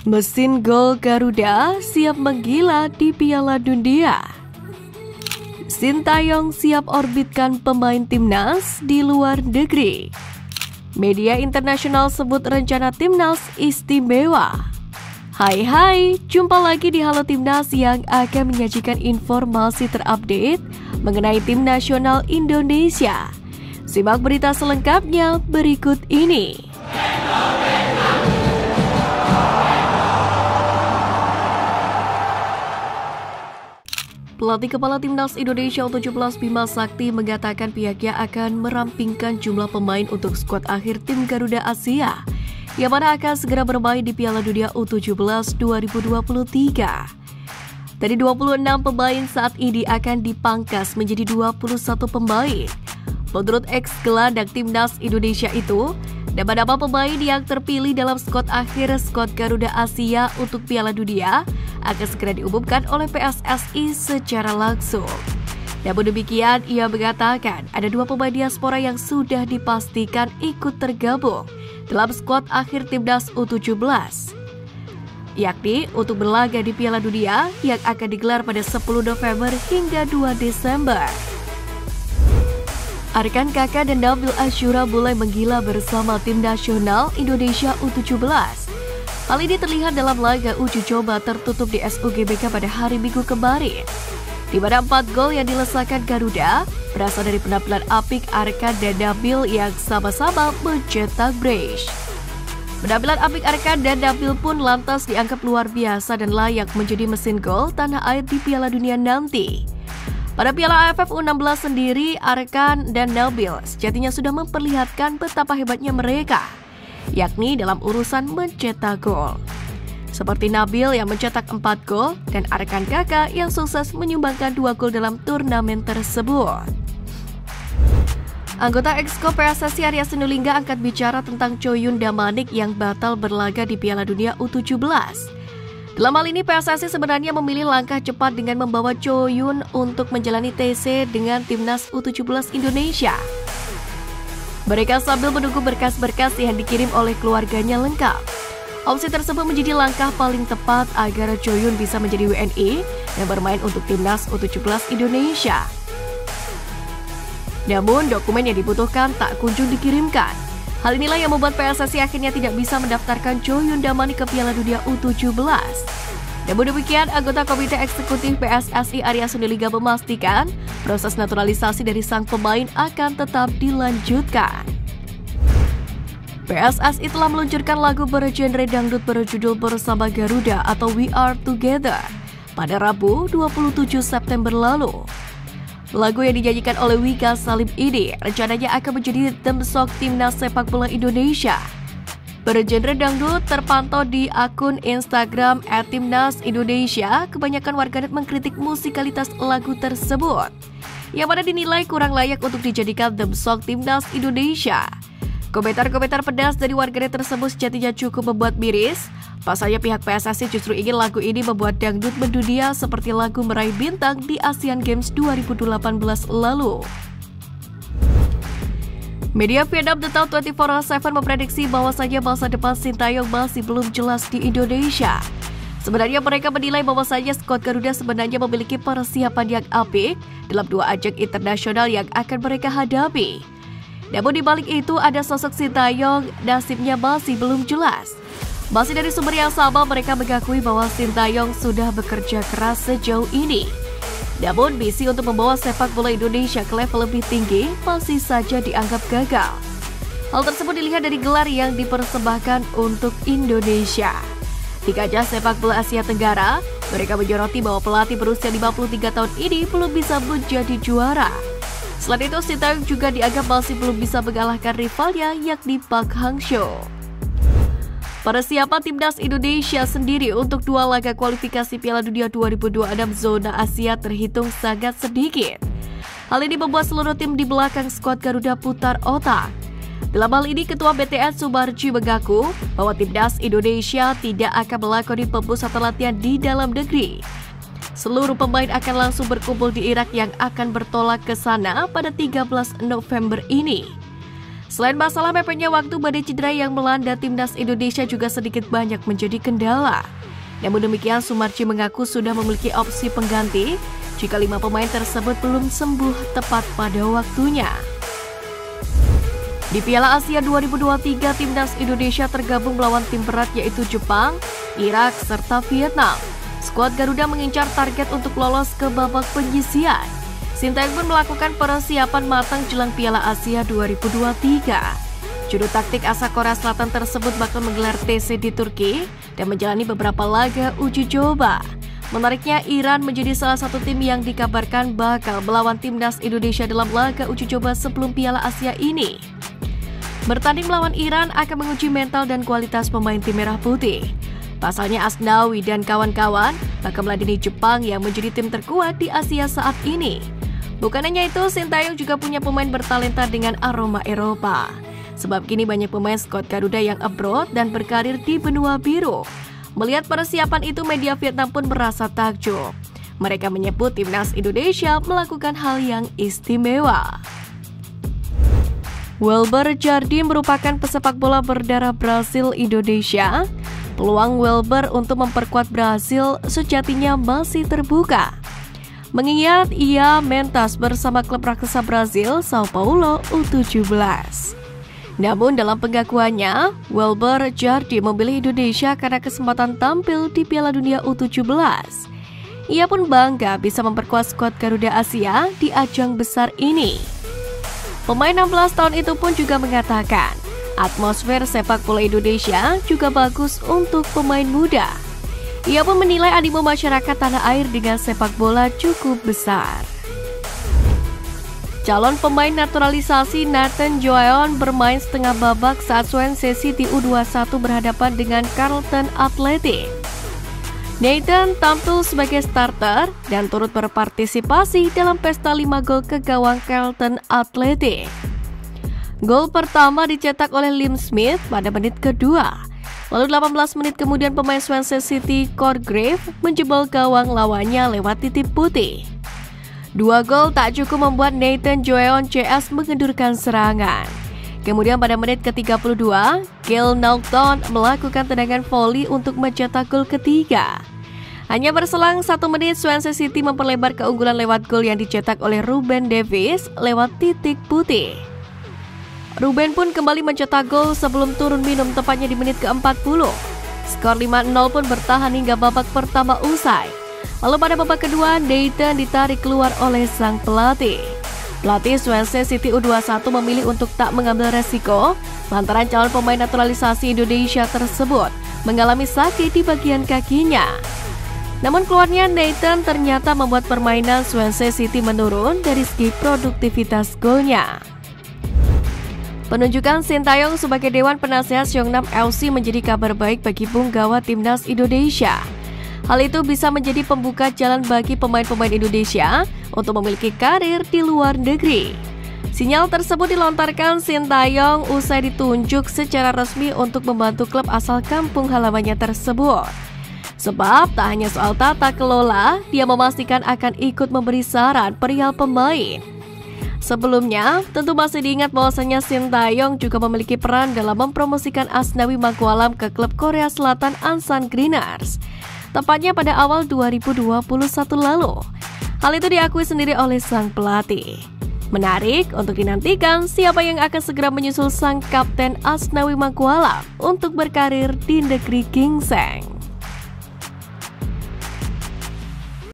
Mesin gol Garuda siap menggila di Piala Dunia. Sintayong siap orbitkan pemain timnas di luar negeri. Media internasional sebut rencana timnas istimewa. Hai, jumpa lagi di Halo Timnas yang akan menyajikan informasi terupdate mengenai tim nasional Indonesia. Simak berita selengkapnya berikut ini. Pelatih Kepala Timnas Indonesia U17 Bima Sakti mengatakan pihaknya akan merampingkan jumlah pemain untuk skuad akhir tim Garuda Asia yang mana akan segera bermain di Piala Dunia U17 2023. Dari 26 pemain saat ini akan dipangkas menjadi 21 pemain. Menurut ex-gelandang Timnas Indonesia itu, nama-nama pemain yang terpilih dalam skuad akhir skuad Garuda Asia untuk Piala Dunia akan segera diumumkan oleh PSSI secara langsung. Namun demikian, ia mengatakan ada 2 pemain diaspora yang sudah dipastikan ikut tergabung dalam skuad akhir Timnas U17, yakni untuk berlaga di Piala Dunia yang akan digelar pada 10 November hingga 2 Desember. Arkan Kakak dan Nabil Ashura mulai menggila bersama tim nasional Indonesia U17. Hal ini terlihat dalam laga uji coba tertutup di SUGBK pada hari Minggu kemarin, di mana 4 gol yang dilesakan Garuda berasal dari penampilan apik Arkan dan Nabil yang sama-sama mencetak brace. Penampilan apik Arkan dan Nabil pun lantas dianggap luar biasa dan layak menjadi mesin gol tanah air di Piala Dunia nanti. Pada Piala AFF U16 sendiri, Arkan dan Nabil sejatinya sudah memperlihatkan betapa hebatnya mereka, yakni dalam urusan mencetak gol. Seperti Nabil yang mencetak 4 gol dan Arkan Kakak yang sukses menyumbangkan 2 gol dalam turnamen tersebut. Anggota Exco PSSI Arya Sinulinga angkat bicara tentang Choyun Damanik yang batal berlaga di Piala Dunia U17. Dalam hal ini PSSI sebenarnya memilih langkah cepat dengan membawa Choyun untuk menjalani TC dengan Timnas U17 Indonesia. Mereka sambil menunggu berkas-berkas yang dikirim oleh keluarganya lengkap. Opsi tersebut menjadi langkah paling tepat agar Choyun bisa menjadi WNI dan bermain untuk Timnas U17 Indonesia. Namun dokumen yang dibutuhkan tak kunjung dikirimkan. Hal inilah yang membuat PSSI akhirnya tidak bisa mendaftarkan Choyun Damanik ke Piala Dunia U17. Namun demikian, anggota Komite Eksekutif PSSI Arya Sinulinga memastikan proses naturalisasi dari sang pemain akan tetap dilanjutkan. PSSI telah meluncurkan lagu bergenre dangdut berjudul Bersama Garuda atau We Are Together pada Rabu 27 September lalu. Lagu yang dinyanyikan oleh Wika Salim ini rencananya akan menjadi theme song Timnas Sepak Bola Indonesia. Bergenre dangdut terpantau di akun Instagram @timnasindonesia. Kebanyakan warganet mengkritik musikalitas lagu tersebut, yang mana dinilai kurang layak untuk dijadikan theme song Timnas Indonesia. Komentar-komentar pedas dari warganet tersebut sejatinya cukup membuat miris. Pasalnya pihak PSSI justru ingin lagu ini membuat dangdut mendunia seperti lagu meraih bintang di Asian Games 2018 lalu. Media Vietnam The Town 24/7 memprediksi bahwasanya masa depan Sintayong masih belum jelas di Indonesia. Sebenarnya mereka menilai bahwasanya skuad Garuda sebenarnya memiliki persiapan yang apik dalam 2 ajang internasional yang akan mereka hadapi. Namun di balik itu ada sosok Sintayong nasibnya masih belum jelas. Masih dari sumber yang sama, mereka mengakui bahwa Sintayong sudah bekerja keras sejauh ini. Namun misi untuk membawa sepak bola Indonesia ke level lebih tinggi masih saja dianggap gagal. Hal tersebut dilihat dari gelar yang dipersembahkan untuk Indonesia. Di kancah sepak bola Asia Tenggara, mereka menyoroti bahwa pelatih berusia 53 tahun ini belum bisa menjadi juara. Selain itu, Sintayong juga dianggap masih belum bisa mengalahkan rivalnya yakni Park Hang-seo. Persiapan Timnas Indonesia sendiri untuk 2 laga kualifikasi Piala Dunia 2026 zona Asia terhitung sangat sedikit. Hal ini membuat seluruh tim di belakang skuad Garuda putar otak. Dalam hal ini, Ketua BTN Sumarji mengaku bahwa Timnas Indonesia tidak akan melakoni pemusatan latihan di dalam negeri. Seluruh pemain akan langsung berkumpul di Irak yang akan bertolak ke sana pada 13 November ini. Selain masalah mepetnya waktu, badai cedera yang melanda timnas Indonesia juga sedikit banyak menjadi kendala. Namun demikian, Sumarji mengaku sudah memiliki opsi pengganti jika 5 pemain tersebut belum sembuh tepat pada waktunya. Di Piala Asia 2023, timnas Indonesia tergabung melawan tim berat yaitu Jepang, Irak, serta Vietnam. Skuad Garuda mengincar target untuk lolos ke babak penyisihan. Sintayong pun melakukan persiapan matang jelang Piala Asia 2023. Juru taktik asal Korea Selatan tersebut bakal menggelar TC di Turki dan menjalani beberapa laga uji coba. Menariknya, Iran menjadi salah satu tim yang dikabarkan bakal melawan timnas Indonesia dalam laga uji coba sebelum Piala Asia ini. Bertanding melawan Iran akan menguji mental dan kualitas pemain tim merah putih. Pasalnya Asnawi dan kawan-kawan bakal meladeni Jepang yang menjadi tim terkuat di Asia saat ini. Bukan hanya itu, Sintayong juga punya pemain bertalenta dengan aroma Eropa. Sebab kini banyak pemain skuad Garuda yang abroad dan berkarir di benua biru. Melihat persiapan itu, media Vietnam pun merasa takjub. Mereka menyebut timnas Indonesia melakukan hal yang istimewa. Welber Jardim merupakan pesepak bola berdarah Brasil Indonesia. Peluang Welber untuk memperkuat Brasil sejatinya masih terbuka. Mengingat ia mentas bersama klub raksasa Brasil, Sao Paulo U17. Namun dalam pengakuannya, Welber Jardim memilih Indonesia karena kesempatan tampil di Piala Dunia U17. Ia pun bangga bisa memperkuat skuad Garuda Asia di ajang besar ini. Pemain 16 tahun itu pun juga mengatakan, atmosfer sepak bola Indonesia juga bagus untuk pemain muda. Ia pun menilai animo masyarakat tanah air dengan sepak bola cukup besar. Calon pemain naturalisasi Nathan Joeon bermain setengah babak saat Swansea City U21 berhadapan dengan Charlton Athletic. Nathan tampil sebagai starter dan turut berpartisipasi dalam pesta 5 gol ke gawang Charlton Athletic. Gol pertama dicetak oleh Liam Smith pada menit kedua. Lalu 18 menit kemudian pemain Swansea City Cordgrave menjebol gawang lawannya lewat titik putih. 2 gol tak cukup membuat Nathan Joeon CS mengendurkan serangan. Kemudian pada menit ke-32, Gale Naughton melakukan tendangan voli untuk mencetak gol ketiga. Hanya berselang 1 menit, Swansea City memperlebar keunggulan lewat gol yang dicetak oleh Ruben Davies lewat titik putih. Ruben pun kembali mencetak gol sebelum turun minum tepatnya di menit ke-40. Skor 5-0 pun bertahan hingga babak pertama usai. Lalu pada babak kedua, Nathan ditarik keluar oleh sang pelatih. Pelatih Swansea City U21 memilih untuk tak mengambil resiko lantaran calon pemain naturalisasi Indonesia tersebut mengalami sakit di bagian kakinya. Namun keluarnya Nathan ternyata membuat permainan Swansea City menurun dari segi produktivitas golnya. Penunjukan Sintayong sebagai Dewan Penasehat Seongnam FC menjadi kabar baik bagi punggawa timnas Indonesia. Hal itu bisa menjadi pembuka jalan bagi pemain-pemain Indonesia untuk memiliki karir di luar negeri. Sinyal tersebut dilontarkan Sintayong usai ditunjuk secara resmi untuk membantu klub asal kampung halamannya tersebut. Sebab tak hanya soal tata kelola, dia memastikan akan ikut memberi saran perihal pemain. Sebelumnya, tentu masih diingat bahwasanya Sintayong juga memiliki peran dalam mempromosikan Asnawi Mangkualam ke klub Korea Selatan Ansan Greeners, tepatnya pada awal 2021 lalu. Hal itu diakui sendiri oleh sang pelatih. Menarik untuk dinantikan siapa yang akan segera menyusul sang kapten Asnawi Mangkualam untuk berkarir di negeri gingseng.